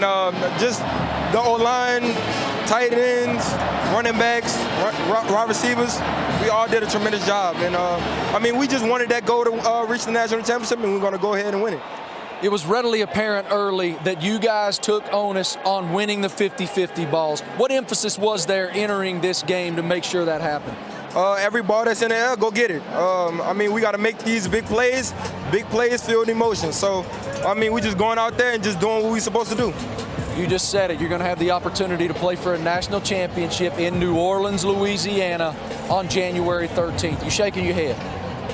And just the O-line, tight ends, running backs, wide receivers, we all did a tremendous job. And, I mean, we just wanted that goal to reach the national championship, and we're going to go ahead and win it. It was readily apparent early that you guys took onus on winning the 50-50 balls. What emphasis was there entering this game to make sure that happened? Every ball that's in the air, go get it. I mean, we got to make these big plays filled emotion. So, I mean, we just going out there and just doing what we're supposed to do. You just said it. You're going to have the opportunity to play for a national championship in New Orleans, Louisiana on January 13th. You're shaking your head.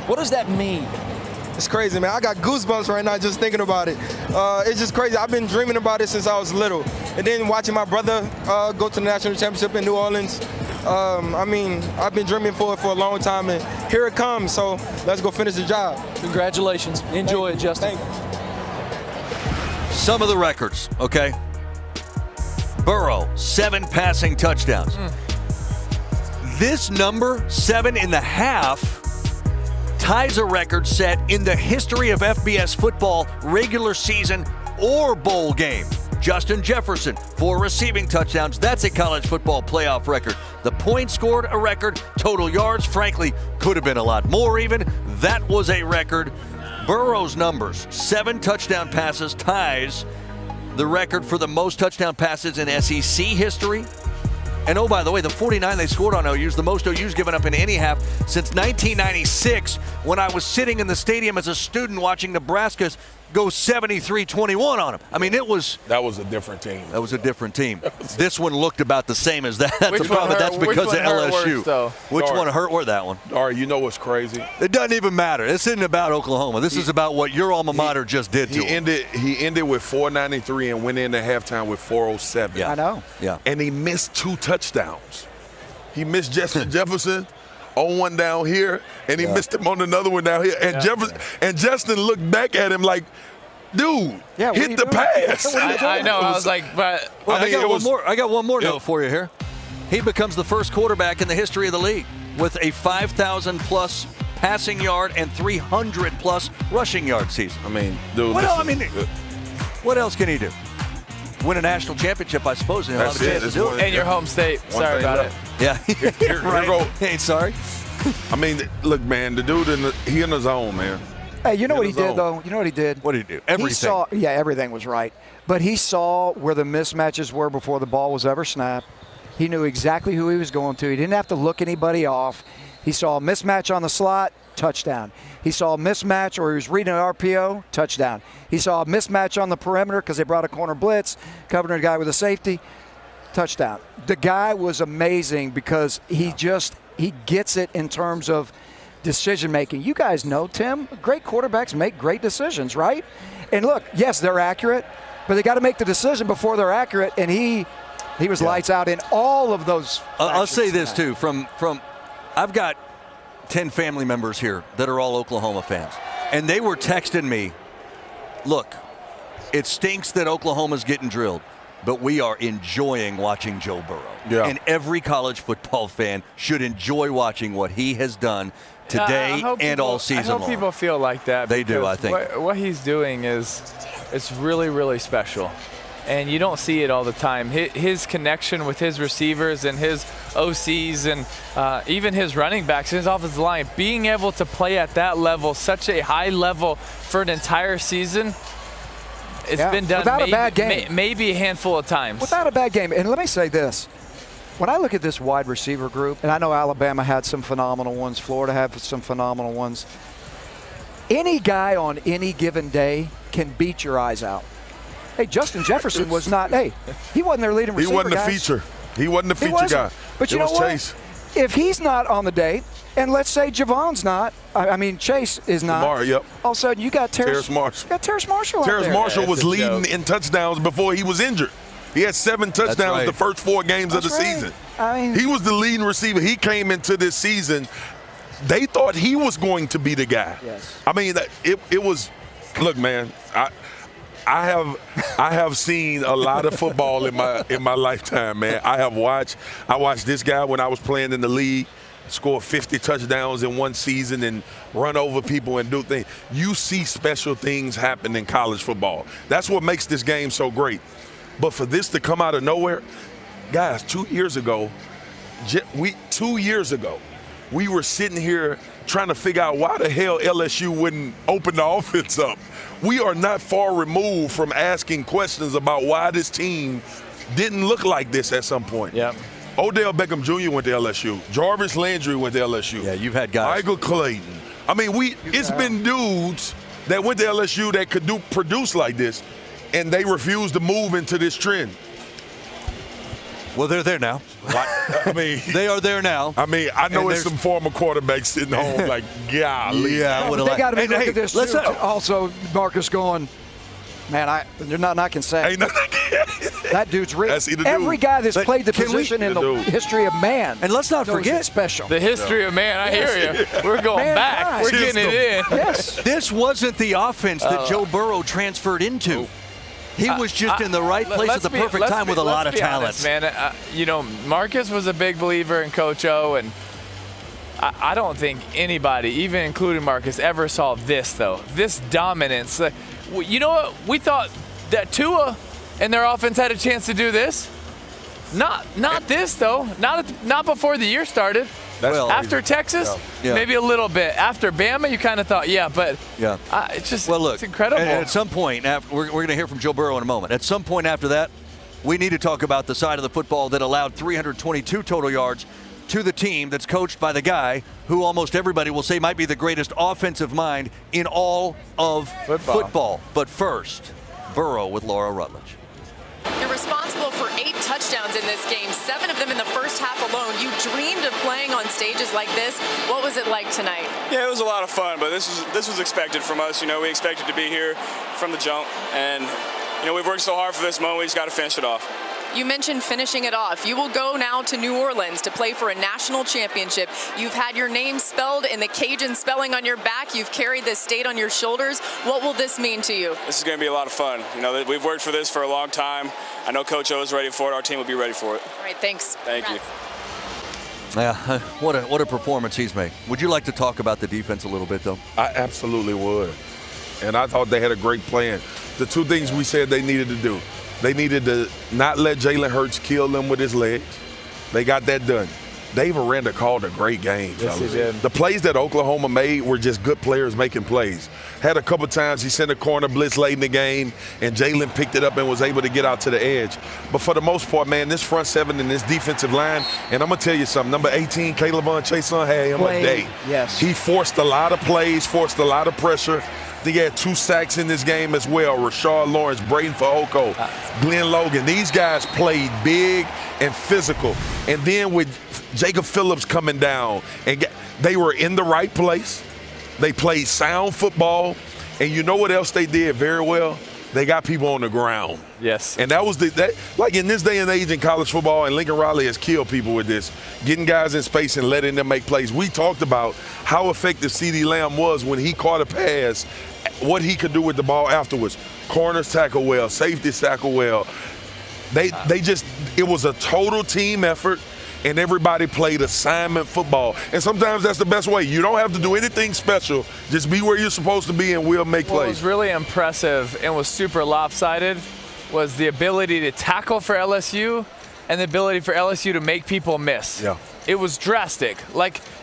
What does that mean? It's crazy, man. I got goosebumps right now just thinking about it. It's just crazy. I've been dreaming about it since I was little. And then watching my brother go to the national championship in New Orleans, I mean, I've been dreaming for it for a long time, and here it comes. So let's go finish the job. Congratulations. Enjoy it, Justin. Some of the records, okay? Burrow, 7 passing touchdowns. This number, 7.5, ties a record set in the history of FBS football regular season or bowl game. Justin Jefferson, 4 receiving touchdowns. That's a college football playoff record. The points scored, a record. Total yards, frankly, could have been a lot more even. That was a record. Burrow's numbers, 7 touchdown passes, ties the record for the most touchdown passes in SEC history. And oh, by the way, the 49 they scored on OU's, the most OU's given up in any half since 1996, when I was sitting in the stadium as a student watching Nebraska's go 73-21 on them. I mean, that was a different team. That was a different team. This one looked about the same as that. That's because of LSU. Which one hurt? Where that one? All right, you know what's crazy? It doesn't even matter. This isn't about Oklahoma. This is about what your alma mater just did to him. He ended with 493 and went into halftime with 407. Yeah. I know. Yeah. And he missed 2 touchdowns. He missed Justin Jefferson on one down here, and he missed him on another one down here. And Justin looked back at him like, dude, hit the pass. I know. I was like, but I got one more note for you here. He becomes the first quarterback in the history of the league with a 5,000-plus passing yard and 300-plus rushing yard season. I mean, dude. What else can he do? Win a national championship, I suppose. And That's it. in your home state. Sorry about it. Yeah. Right. Ain't sorry. I mean, look, man, the dude he in his zone, man. Hey, you know what he did, though? You know what he did? What did he do? Everything. He saw, everything was right. But he saw where the mismatches were before the ball was ever snapped. He knew exactly who he was going to. He didn't have to look anybody off. He saw a mismatch on the slot, touchdown. He saw a mismatch, or he was reading an RPO, touchdown. He saw a mismatch on the perimeter because they brought a corner blitz, covering a guy with a safety, touchdown. The guy was amazing because he gets it in terms of decision-making. You guys know, Tim, great quarterbacks make great decisions, right? And look, yes, they're accurate, but they got to make the decision before they're accurate, and he was lights out in all of those. I'll say this, too. From I've got 10 family members here that are all Oklahoma fans, and they were texting me, look, it stinks that Oklahoma's getting drilled, but we are enjoying watching Joe Burrow. Yeah. And every college football fan should enjoy watching what he has done today and all season long. I hope people feel like that. They do, I think. What he's doing it's really, really special. And you don't see it all the time. His connection with his receivers and his OCs and even his running backs, his offensive line, being able to play at that level, such a high level for an entire season, it's been done without a bad game. Maybe a handful of times. Without a bad game. And let me say this. When I look at this wide receiver group, and I know Alabama had some phenomenal ones, Florida had some phenomenal ones, any guy on any given day can beat your eyes out. Hey, Justin Jefferson was not, he wasn't their leading receiver, He wasn't guys. the feature. He wasn't the feature guy. But you know what? Chase. If he's not on the day, and let's say Javon's not, Chase is not. Lamar, yep. All of a sudden, you got Terrace Marshall. You got Terrace Marshall out there. Terrace Marshall was a leading joke. in touchdowns before he was injured. He had 7 touchdowns the first 4 games of the season. He was the leading receiver. He came into this season. They thought he was going to be the guy. Yes. I mean, it was. Look, man, I have seen a lot of football in my lifetime, man. I watched this guy when I was playing in the league score 50 touchdowns in one season and run over people and do things. You see special things happen in college football. That's what makes this game so great. But for this to come out of nowhere, guys, 2 years ago, we were sitting here trying to figure out why the hell LSU wouldn't open the offense up. We are not far removed from asking questions about why this team didn't look like this at some point. Yep. Odell Beckham Jr. went to LSU. Jarvis Landry went to LSU. Yeah, you've had guys. Michael Clayton. I mean, it's been dudes that went to LSU that could produce like this, and they refused to move into this trend. Well, they're there now. I mean, They are there now. I mean, I know And it's some former quarterbacks sitting home like, golly. Yeah, I But would've they liked- got to be and looking hey, at this let's too. not- Also, Marcus going, man, they're not can say. Ain't nothing. That dude's rich. That's he the Every dude. guy that's But played the can we- position in The the dude. history of man. And let's not knows forget- it's special. The history of man, I hear you. We're going Man, back. guys. We're getting it in. Yes. This wasn't the offense that Joe Burrow transferred into. He was just in the right place at the perfect time with a lot of talent. Man, Marcus was a big believer in Coach O, and I don't think anybody, even including Marcus, ever saw this, though. This dominance. You know what? We thought that Tua and their offense had a chance to do this. Not this, though. Not before the year started. Well, After Texas, Yeah. maybe a little bit. After Bama, you kind of thought, but Yeah. it's just Well, look, it's incredible. and at some point, we're going to hear from Joe Burrow in a moment. At some point after that, we need to talk about the side of the football that allowed 322 total yards to the team that's coached by the guy who almost everybody will say might be the greatest offensive mind in all of football. But first, Burrow with Laura Rutledge. You're responsible for 8 touchdowns in this game, 7 of them in the first half alone. You dreamed of playing on stages like this. What was it like tonight? Yeah, it was a lot of fun, but this was expected from us. We expected to be here from the jump, and we've worked so hard for this moment. We just got to finish it off. You mentioned finishing it off. You will go now to New Orleans to play for a national championship. You've had your name spelled in the Cajun spelling on your back. You've carried this state on your shoulders. What will this mean to you? This is going to be a lot of fun. We've worked for this for a long time. I know Coach O is ready for it. Our team will be ready for it. All right, thanks. Thank you. Yeah, what a performance he's made. Would you like to talk about the defense a little bit, though? I absolutely would. And I thought they had a great plan. The two things we said they needed to do. They needed to not let Jalen Hurts kill them with his legs. They got that done. Dave Aranda called a great game. Yes, he did. The plays that Oklahoma made were just good players making plays. Had a couple times he sent a corner blitz late in the game, and Jalen picked it up and was able to get out to the edge. But for the most part, man, this front seven and this defensive line, and I'm going to tell you something, number 18, Calebon Chason, had him a day. Yes. He forced a lot of plays, forced a lot of pressure. He had 2 sacks in this game as well. Rashard Lawrence, Braden Fa'oko, Glenn Logan. These guys played big and physical. And then with Jacob Phillips coming down, and they were in the right place. They played sound football. And you know what else they did very well? They got people on the ground. Yes. And that was like in this day and age in college football, and Lincoln Riley has killed people with this, getting guys in space and letting them make plays. We talked about how effective CeeDee Lamb was when he caught a pass, what he could do with the ball afterwards. Corners tackle well, safeties tackle well. It was a total team effort, and everybody played assignment football. And sometimes that's the best way. You don't have to do anything special. Just be where you're supposed to be, and we'll make What plays. was really impressive and was super lopsided was the ability to tackle for LSU and the ability for LSU to make people miss. Yeah. It was drastic.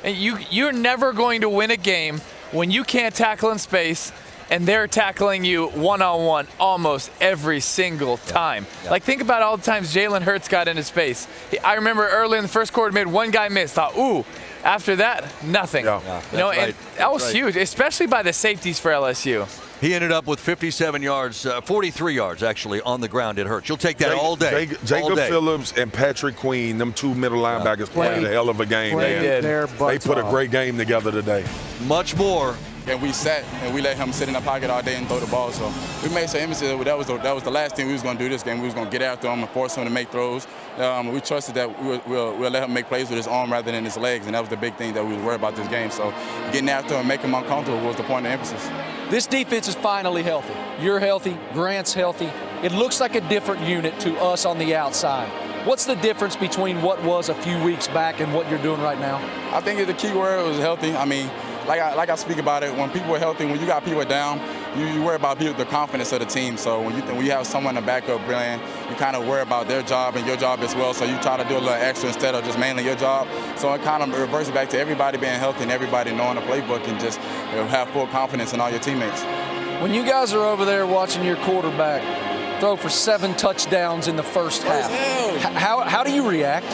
And you're never going to win a game when you can't tackle in space and they're tackling you one-on-one almost every single time. Yeah. Think about all the times Jalen Hurts got into space. I remember early in the first quarter, made one guy miss, thought, ooh. After that, nothing. Yeah. Yeah, that's And right. that was That's right. huge, especially by the safeties for LSU. He ended up with 57 yards, 43 yards actually on the ground. It hurts. You'll take that all day. Jacob all day. Phillips and Patrick Queen, them 2 middle linebackers, played a hell of a game, Played man. their They butts put a off. great game together today. Much more. And we sat and we let him sit in the pocket all day and throw the ball. So we made some emphasis that was the last thing we was going to do this game. We was going to get after him and force him to make throws. We trusted that we'll let him make plays with his arm rather than his legs, and that was the big thing that we were worried about this game. So getting after him and making him uncomfortable was the point of emphasis. This defense is finally healthy. You're healthy. Grant's healthy. It looks like a different unit to us on the outside. What's the difference between what was a few weeks back and what you're doing right now? I think the key word was healthy. I mean, like I speak about it, when people are healthy, when you got people down, you worry about the confidence of the team. So when you have someone in the backup playing, you kind of worry about their job and your job as well. So you try to do a little extra instead of just mainly your job. So it kind of reverses back to everybody being healthy and everybody knowing the playbook and just have full confidence in all your teammates. When you guys are over there watching your quarterback throw for 7 touchdowns in the first half, how do you react?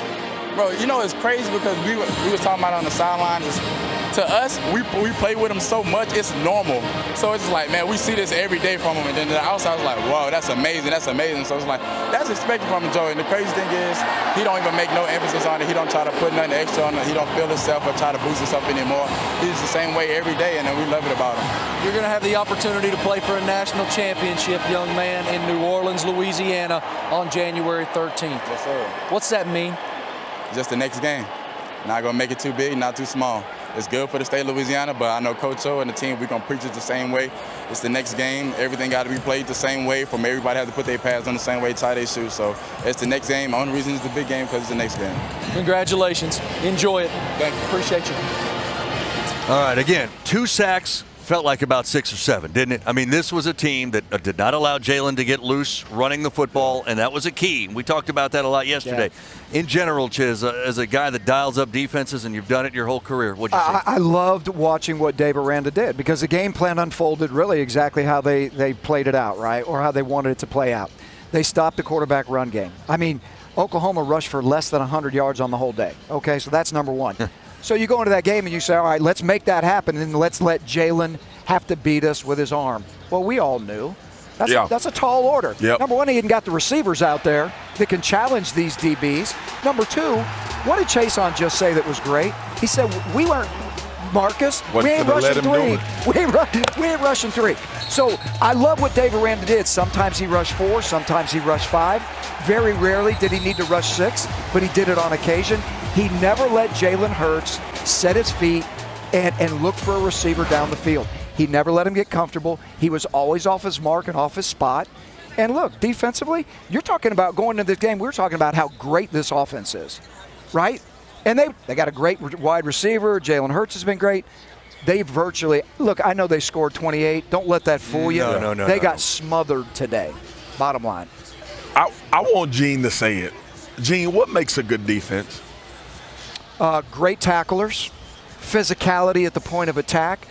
Bro, you know, it's crazy because we was talking about it on the sidelines. To us, we play with him so much, it's normal. So it's like, man, we see this every day from him. And then the outside was like, whoa, that's amazing, that's amazing. So it's like, that's expected from him, Joey. And the crazy thing is, he don't even make no emphasis on it. He don't try to put nothing extra on it. He don't feel himself or try to boost himself anymore. He's the same way every day, and then we love it about him. You're going to have the opportunity to play for a national championship, young man, in New Orleans, Louisiana on January 13th. Yes, sir. What's that mean? Just the next game. Not going to make it too big, not too small. It's good for the state of Louisiana, but I know Coach O and the team, we're going to preach it the same way. It's the next game. Everything got to be played the same way. From everybody have to put their pads on the same way, tie their shoes. So it's the next game. The only reason it's the big game because it's the next game. Congratulations. Enjoy it. Thank you. Appreciate you. All right, again, 2 sacks. Felt like about 6 or 7, didn't it? I mean, this was a team that did not allow Jalen to get loose running the football, and that was a key. We talked about that a lot yesterday. Yeah. In general, Chiz, as a guy that dials up defenses, and you've done it your whole career, what'd you think? I loved watching what Dave Aranda did because the game plan unfolded really exactly how they played it out, right, or how they wanted it to play out. They stopped the quarterback run game. I mean, Oklahoma rushed for less than 100 yards on the whole day. Okay, so that's number one. So you go into that game and you say, all right, let's make that happen, and let's let Jalen have to beat us with his arm. Well, we all knew. That's a tall order. Yep. Number one, he hadn't got the receivers out there that can challenge these DBs. Number two, what did Chason just say that was great? He said, we weren't, Marcus, we ain't rushing 3. We ain't rushing 3. So I love what Dave Aranda did. Sometimes he rushed 4, sometimes he rushed 5. Very rarely did he need to rush 6, but he did it on occasion. He never let Jalen Hurts set his feet and look for a receiver down the field. He never let him get comfortable. He was always off his mark and off his spot. And look, defensively, you're talking about going into this game, we're talking about how great this offense is, right? And they got a great wide receiver. Jalen Hurts has been great. They virtually, look, I know they scored 28. Don't let that fool you. No, they got smothered today, bottom line. I want Gene to say it. Gene, what makes a good defense? Great tacklers, physicality at the point of attack.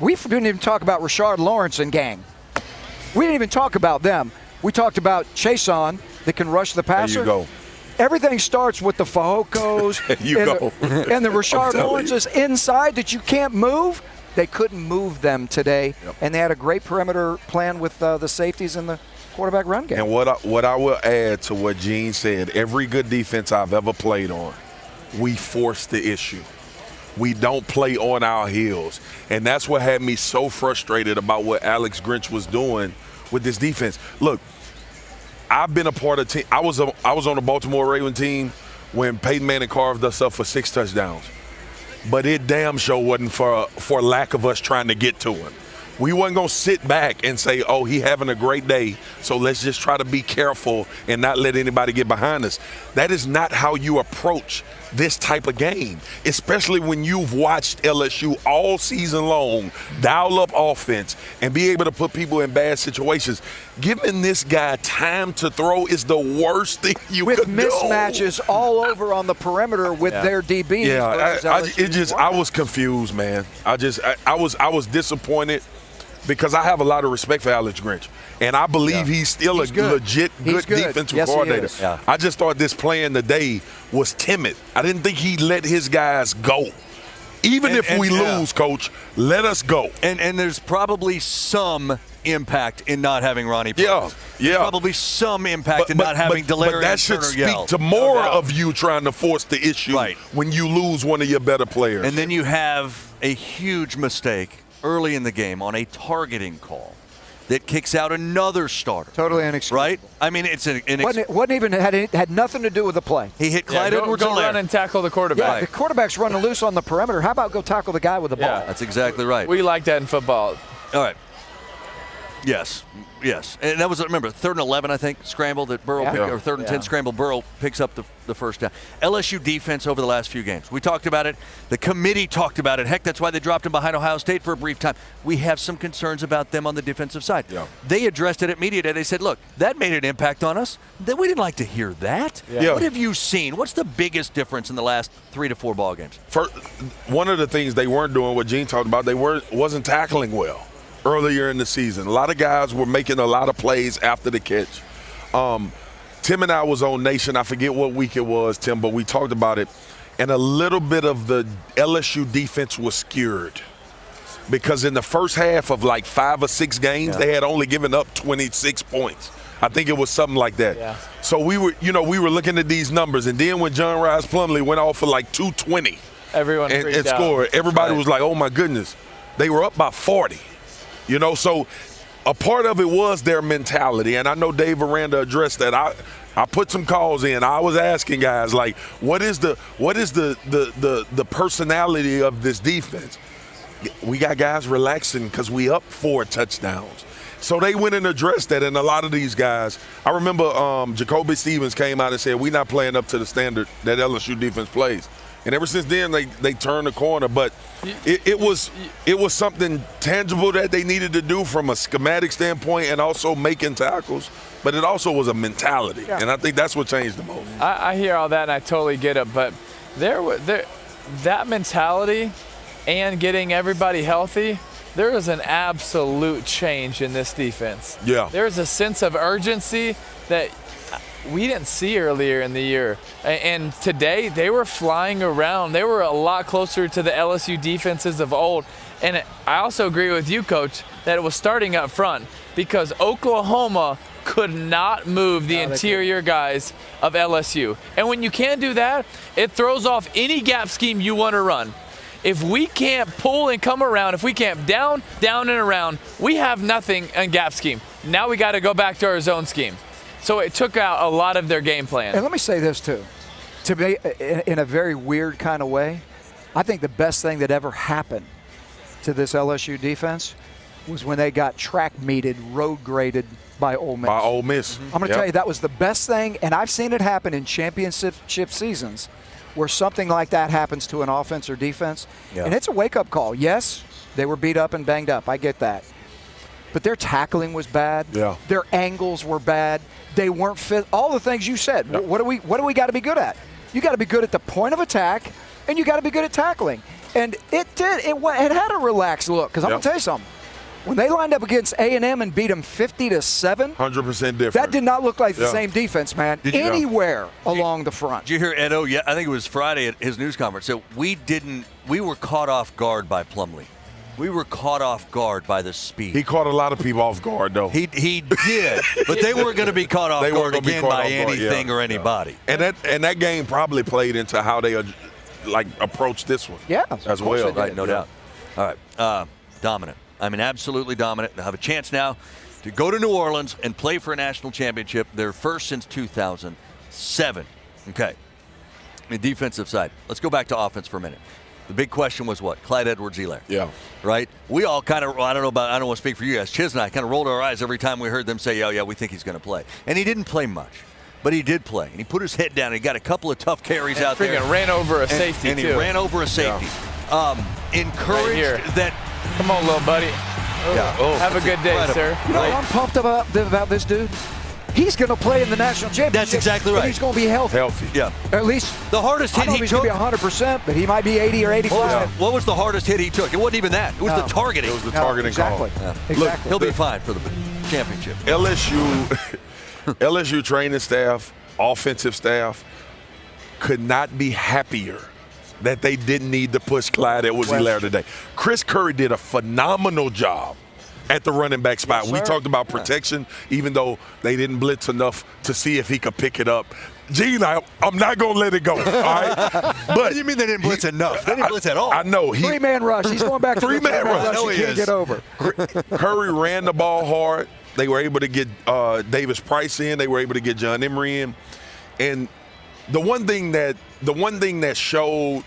We didn't even talk about Rashard Lawrence and gang. We didn't even talk about them. We talked about Chason that can rush the passer. There you go. Everything starts with the Fahokos and the Rashard Lawrences inside that you can't move. They couldn't move them today, and they had a great perimeter plan with the safeties and the quarterback run game. And what I will add to what Gene said, every good defense I've ever played on, we force the issue. We don't play on our heels. And that's what had me so frustrated about what Alex Grinch was doing with this defense. Look, I've been a part of team. I was on the Baltimore Ravens team when Peyton Manning carved us up for 6 touchdowns. But it damn sure wasn't for lack of us trying to get to him. We wasn't going to sit back and say, oh, he having a great day, so let's just try to be careful and not let anybody get behind us. That is not how you approach this type of game, especially when you've watched LSU all season long dial up offense and be able to put people in bad situations. Giving this guy time to throw is the worst thing you could do. With mismatches all over on the perimeter with their DBs. Yeah, I was confused, man. I was disappointed because I have a lot of respect for Alex Grinch. And I believe he's still legit good defensive coordinator. Yeah. I just thought this playing today was timid. I didn't think he let his guys go. Even if we lose, Coach, let us go. And there's probably some impact in not having Ronnie Price. Yeah. Probably some impact in not having Delarious But that should Turner speak to more of you trying to force the issue when you lose one of your better players. And then you have a huge mistake early in the game on a targeting call that kicks out another starter. Totally inexcusable. Right? I mean, it's wasn't even had nothing to do with the play. He hit Clyde Edwards-Helaire. Go run and tackle the quarterback. Yeah, the quarterback's running loose on the perimeter. How about go tackle the guy with the ball? That's exactly right. We like that in football. All right. Yes. And that was, remember, 3rd and 11, I think, scramble that Burrow picked, or 3rd and 10 scramble, Burrow picks up the first down. LSU defense over the last few games. We talked about it. The committee talked about it. Heck, that's why they dropped him behind Ohio State for a brief time. We have some concerns about them on the defensive side. Yeah. They addressed it at Media Day. They said, look, that made an impact on us. We didn't like to hear that. Yeah. What have you seen? What's the biggest difference in the last 3 to 4 ball games? One of the things they weren't doing, what Gene talked about, wasn't tackling well earlier in the season. A lot of guys were making a lot of plays after the catch. Tim and I was on Nation. I forget what week it was, Tim, but we talked about it. And a little bit of the LSU defense was skewed because in the first half of like 5 or 6 games, they had only given up 26 points. I think it was something like that. Yeah. So we were looking at these numbers, and then when John Rice Plumlee went off for like 220 and scored, everybody was like, oh my goodness. They were up by 40. So a part of it was their mentality, and I know Dave Aranda addressed that. I put some calls in. I was asking guys like, what is the personality of this defense? We got guys relaxing because we up 4 touchdowns. So they went and addressed that, and a lot of these guys, I remember Jacoby Stevens came out and said, we're not playing up to the standard that LSU defense plays. And ever since then, they turned the corner. But it was something tangible that they needed to do from a schematic standpoint and also making tackles. But it also was a mentality. Yeah. And I think that's what changed the most. I hear all that, and I totally get it. But that mentality and getting everybody healthy, there is an absolute change in this defense. Yeah. There's a sense of urgency that we didn't see earlier in the year. And today, they were flying around. They were a lot closer to the LSU defenses of old. And I also agree with you, Coach, that it was starting up front because Oklahoma could not move the interior guys of LSU. And when you can't do that, it throws off any gap scheme you want to run. If we can't pull and come around, if we can't down, and around, we have nothing in gap scheme. Now we got to go back to our zone scheme. So it took out a lot of their game plan. And let me say this, too. To me, in a very weird kind of way, I think the best thing that ever happened to this LSU defense was when they got track meted, road graded by Ole Miss. Mm-hmm. I'm going to tell you, that was the best thing, and I've seen it happen in championship seasons where something like that happens to an offense or defense, and it's a wake-up call. Yes, they were beat up and banged up. I get that. But their tackling was bad. Yeah. Their angles were bad. They weren't fit. All the things you said. Yeah. What do we got to be good at? You got to be good at the point of attack, and you got to be good at tackling. And it did. It had a relaxed look. Because I'm going to tell you something. When they lined up against A&M and beat them 50-7, 100% different. That did not look like the same defense, man. Anywhere along the front. Did you hear Edo? Yeah, I think it was Friday at his news conference. So we were caught off guard by Plumlee. We were caught off guard by the speed. He caught a lot of people off guard, though. He did, but they weren't going to be caught off guard again by anything or anybody. And that game probably played into how they approached this one. Yeah, as well. Right, no doubt. All right, dominant. I mean, absolutely dominant. They'll have a chance now to go to New Orleans and play for a national championship. Their first since 2007. Okay. The defensive side. Let's go back to offense for a minute. The big question was what? Clyde Edwards-Helaire. Yeah. Right? We all kind of, I don't want to speak for you guys. Chiz and I kind of rolled our eyes every time we heard them say, yeah, we think he's going to play. And he didn't play much. But he did play. And he put his head down. And he got a couple of tough carries out there. And ran over a safety, and he ran over a safety. Encouraged that. Come on, little buddy. Have a good day, sir. You know what I'm pumped about this dude? He's going to play in the national championship. That's exactly right. He's going to be healthy. Yeah. At least the hardest hit he took. He's going to be 100%, but he might be 80 or 85. What was the hardest hit he took? It wasn't even that. It was the targeting. It was the targeting call. Exactly. Look, he'll be fine for the championship. LSU training staff, offensive staff could not be happier that they didn't need to push Clyde Edwards-Helaire today. Chris Curry did a phenomenal job at the running back spot. We talked about protection, even though they didn't blitz enough to see if he could pick it up. Gene, I'm not going to let it go, all right? But you mean they didn't blitz enough? They didn't blitz at all. I know. Three-man rush. He's going back to three-man rush. He can't get over. Curry ran the ball hard. They were able to get Davis Price in. They were able to get John Emery in. And the one thing that showed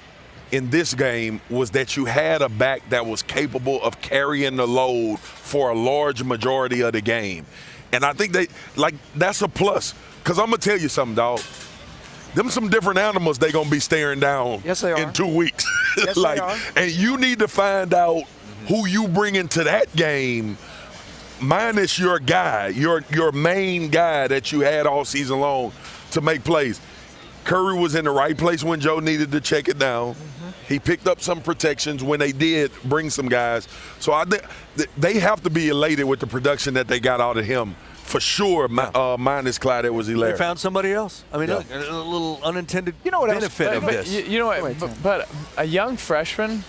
in this game was that you had a back that was capable of carrying the load for a large majority of the game. And I think that's a plus. Because I'm going to tell you something, dog. Them some different animals they going to be staring down Yes, they are. in 2 weeks. Yes, they are. And you need to find out who you bring into that game minus your guy, your main guy that you had all season long to make plays. Curry was in the right place when Joe needed to check it down. He picked up some protections when they did bring some guys. So I think they have to be elated with the production that they got out of him. For sure, minus Clyde Edwards-Helaire. They found somebody else. I mean, a little unintended benefit of this. You know what? But a young freshman,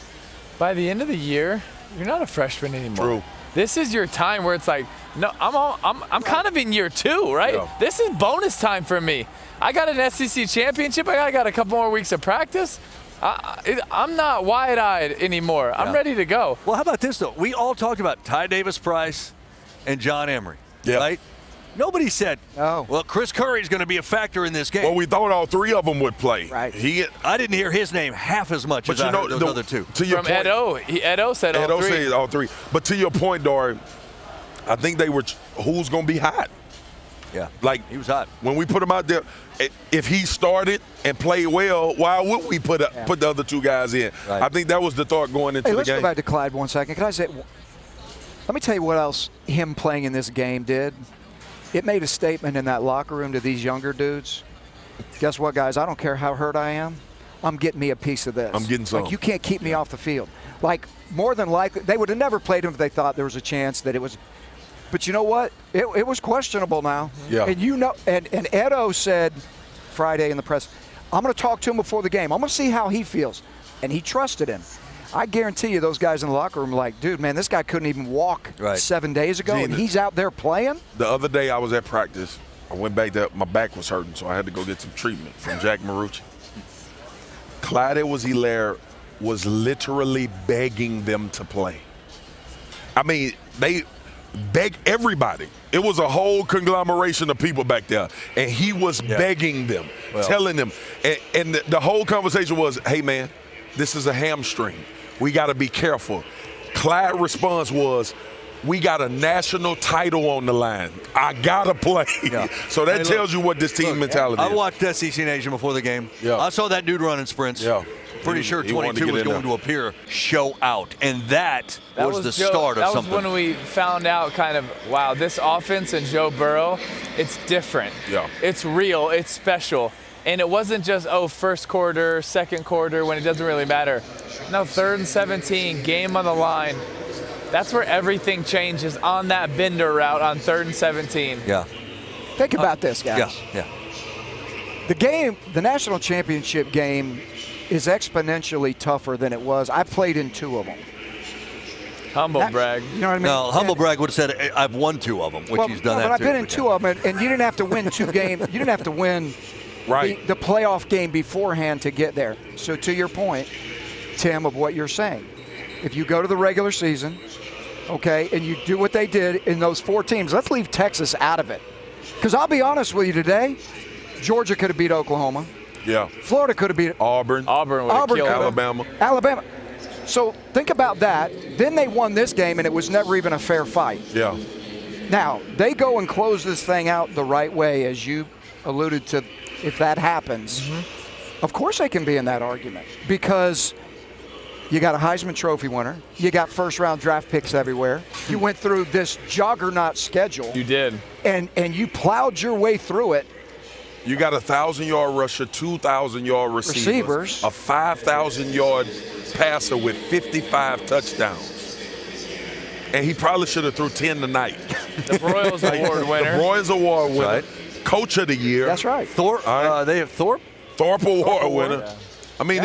by the end of the year, you're not a freshman anymore. True. This is your time where it's like, no, I'm kind of in year 2, right? Yeah. This is bonus time for me. I got an SEC championship. I got a couple more weeks of practice. I'm not wide-eyed anymore. I'm ready to go. Well, how about this, though? We all talked about Ty Davis-Price and John Emery, right? Nobody said, well, Chris Curry's going to be a factor in this game. Well, we thought all 3 of them would play. Right. I didn't hear his name half as much as I heard those other 2. To your From point, Edo said all 3. said all 3. But to your point, Dory, I think they were who's going to be hot. Yeah, like he was hot. When we put him out there, if he started and played well, why would we put the other 2 guys in? Right. I think that was the thought going into the game. Let's go back to Clyde 1 second. Can I say, let me tell you what else him playing in this game did. It made a statement in that locker room to these younger dudes. Guess what, guys? I don't care how hurt I am. I'm getting me a piece of this. I'm getting some. Like, you can't keep me off the field. Like, more than likely, they would have never played him if they thought there was a chance that it was. But you know what? It was questionable now. Yeah. And you know, and Edo said Friday in the press, I'm going to talk to him before the game. I'm going to see how he feels. And he trusted him. I guarantee you those guys in the locker room were like, dude, man, this guy couldn't even walk 7 days ago, and he's out there playing? The other day I was at practice. I went back there. My back was hurting, so I had to go get some treatment from Jack Marucci. Clyde Edwards-Helaire was literally begging them to play. I mean, they begged everybody. It was a whole conglomeration of people back there, and he was begging them, telling them. And the whole conversation was, hey, man, this is a hamstring. We got to be careful. Clyde's response was, we got a national title on the line. I got to play. Yeah. So that tells you what this team mentality is. I watched SEC Nation before the game. Yeah. I saw that dude running sprints. Yeah. Pretty sure 22 was going to appear show out. And that was the start of something. That was when we found out kind of, wow, this offense and Joe Burrow, it's different. Yeah. It's real. It's special. And it wasn't just, first quarter, second quarter, when it doesn't really matter. No, 3rd and 17, game on the line. That's where everything changes on that bender route on 3rd and 17. Yeah. Think about this, guys. Yeah. The game, the national championship game, is exponentially tougher than it was. I played in 2 of them. Humble brag. You know what I mean? No, humble brag would have said, I've won 2 of them, which he's done that but too. I've been in 2 of them, and you didn't have to win 2 games. You didn't have to win the playoff game beforehand to get there. So to your point, Tim, of what you're saying, if you go to the regular season, okay, and you do what they did in those 4 teams, let's leave Texas out of it. Because I'll be honest with you today, Georgia could have beat Oklahoma. Yeah. Florida could have beat Auburn. Auburn would have killed Alabama. Alabama. So think about that. Then they won this game, and it was never even a fair fight. Yeah. Now, they go and close this thing out the right way, as you alluded to. If that happens, of course they can be in that argument because you got a Heisman Trophy winner. You got first-round draft picks everywhere. You went through this juggernaut schedule. You did. And you plowed your way through it. You got a 1,000-yard rusher, 2,000-yard receivers, a 5,000-yard passer with 55 touchdowns. And he probably should have threw 10 tonight. The Broyles Award winner. The Broyles Award winner. Right. Coach of the year. That's right. Thorpe. They have Thorpe. Thorpe Award winner. Yeah. I mean,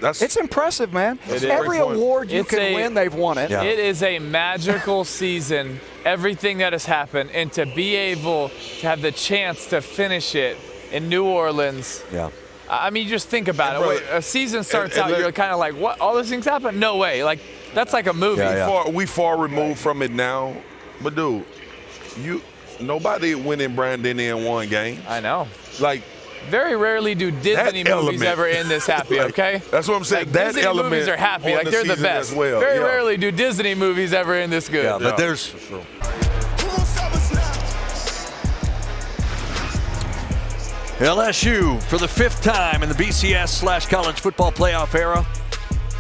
it's impressive, man. Every point. award you can win, they've won it. Yeah. It is a magical season, everything that has happened, and to be able to have the chance to finish it in New Orleans. Yeah. I mean, just think about it. A season starts out, you're kind of like, what? All these things happen? No way. Like, that's like a movie. We far removed from it now. But, dude, nobody went in Brandon in 1 game. I know. Like, Very rarely do Disney movies ever end this happy, okay? That's what I'm saying. Like, that Disney element movies are happy, on like they're the season best. as well. Very rarely do Disney movies ever end this good. Yeah, but there's LSU for the 5th time in the BCS/college football playoff era.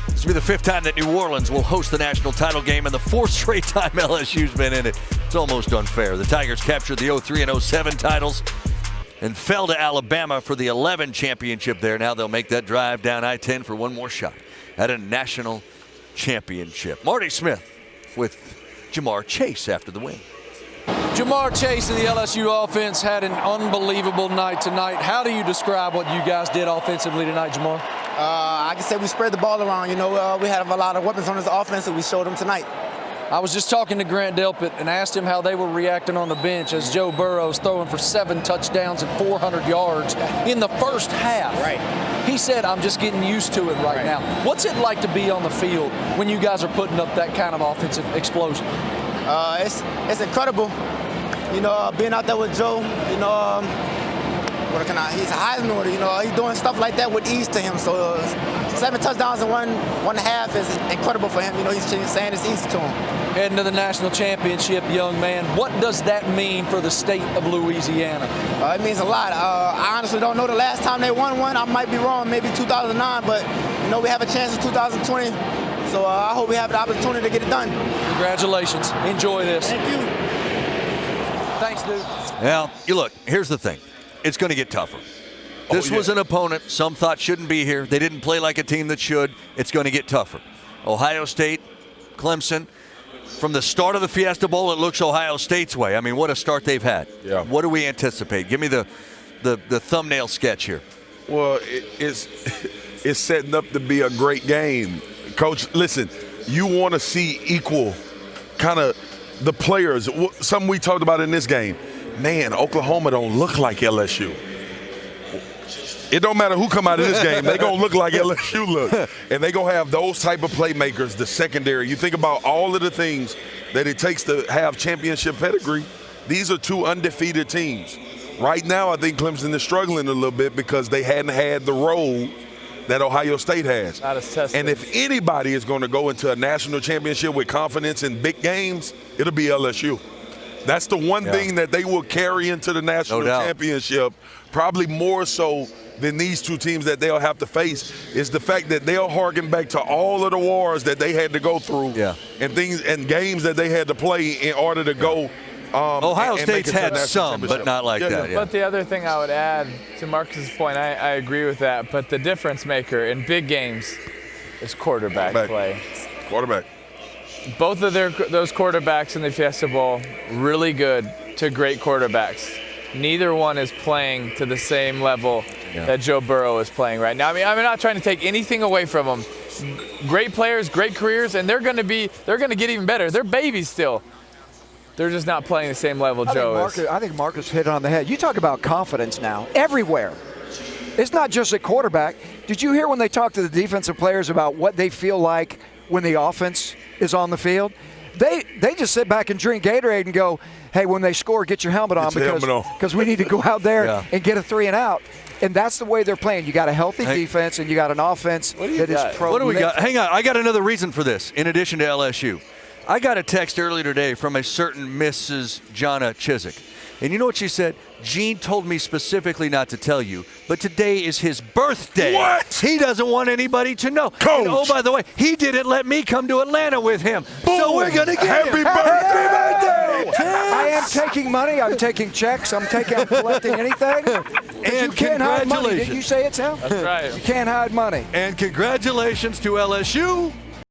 This will be the 5th time that New Orleans will host the national title game and the 4th straight time LSU's been in it. It's almost unfair. The Tigers captured the 03 and 07 titles and fell to Alabama for the 11 championship there. Now they'll make that drive down I-10 for one more shot at a national championship. Marty Smith with Jamar Chase after the win. Jamar Chase and the LSU offense had an unbelievable night tonight. How do you describe what you guys did offensively tonight, Jamar? I can say we spread the ball around. You know, we had a lot of weapons on this offense, and we showed them tonight. I was just talking to Grant Delpit and asked him how they were reacting on the bench as Joe Burrow's throwing for 7 touchdowns and 400 yards in the first half. Right. He said, I'm just getting used to it right now. What's it like to be on the field when you guys are putting up that kind of offensive explosion? It's incredible. You know, being out there with Joe, you know, he's a Heisman winner, you know, he's doing stuff like that with ease to him. So 7 touchdowns in one and a half is incredible for him. You know, he's saying it's easy to him. Heading to the national championship, young man. What does that mean for the state of Louisiana? It means a lot. I honestly don't know the last time they won one. I might be wrong, maybe 2009, but, you know, we have a chance in 2020. So I hope we have the opportunity to get it done. Congratulations. Enjoy this. Thank you. Thanks, dude. Well, you look, here's the thing. It's going to get tougher. This was an opponent some thought shouldn't be here. They didn't play like a team that should. It's going to get tougher. Ohio State, Clemson. From the start of the Fiesta Bowl, it looks Ohio State's way. I mean, what a start they've had. Yeah. What do we anticipate? Give me the thumbnail sketch here. Well, it's setting up to be a great game. Coach, listen, you want to see equal kind of the players. Something we talked about in this game. Man, Oklahoma don't look like LSU. It don't matter who come out of this game. They going to look like LSU look. And they going to have those type of playmakers, the secondary. You think about all of the things that it takes to have championship pedigree. These are 2 undefeated teams. Right now, I think Clemson is struggling a little bit because they hadn't had the role that Ohio State has. And if anybody is going to go into a national championship with confidence in big games, it'll be LSU. That's the one thing that they will carry into the national championship, probably more so than these 2 teams that they'll have to face, is the fact that they'll harken back to all of the wars that they had to go through and things and games that they had to play in order to go. Ohio State's had some, but not like that. But the other thing I would add to Marcus's point, I agree with that, but the difference maker in big games is quarterback play. Quarterback. Both of those quarterbacks in the Fiesta Bowl, really good to great quarterbacks. Neither one is playing to the same level that Joe Burrow is playing right now. I mean, I'm not trying to take anything away from them. Great players, great careers, and they're going to get even better. They're babies still. They're just not playing the same level Joe is. I think Marcus hit it on the head. You talk about confidence now. Everywhere. It's not just at quarterback. Did you hear when they talked to the defensive players about what they feel like when the offense is on the field? They just sit back and drink Gatorade and go, hey, when they score, get your helmet on because we need to go out there and get a 3 and out. And that's the way they're playing. You got a healthy defense and you got an offense that is prolific. What do we got? Hang on. I got another reason for this in addition to LSU. I got a text earlier today from a certain Mrs. Jonna Chiswick. And you know what she said? Gene told me specifically not to tell you, but today is his birthday. What? He doesn't want anybody to know. Coach. And oh, by the way, he didn't let me come to Atlanta with him. Boom. So we're going to get Happy birthday! I am taking money. I'm taking checks. I'm collecting anything. And you can't hide money. congratulations. Didn't you say it, Sam? That's right. You can't hide money. And congratulations to LSU.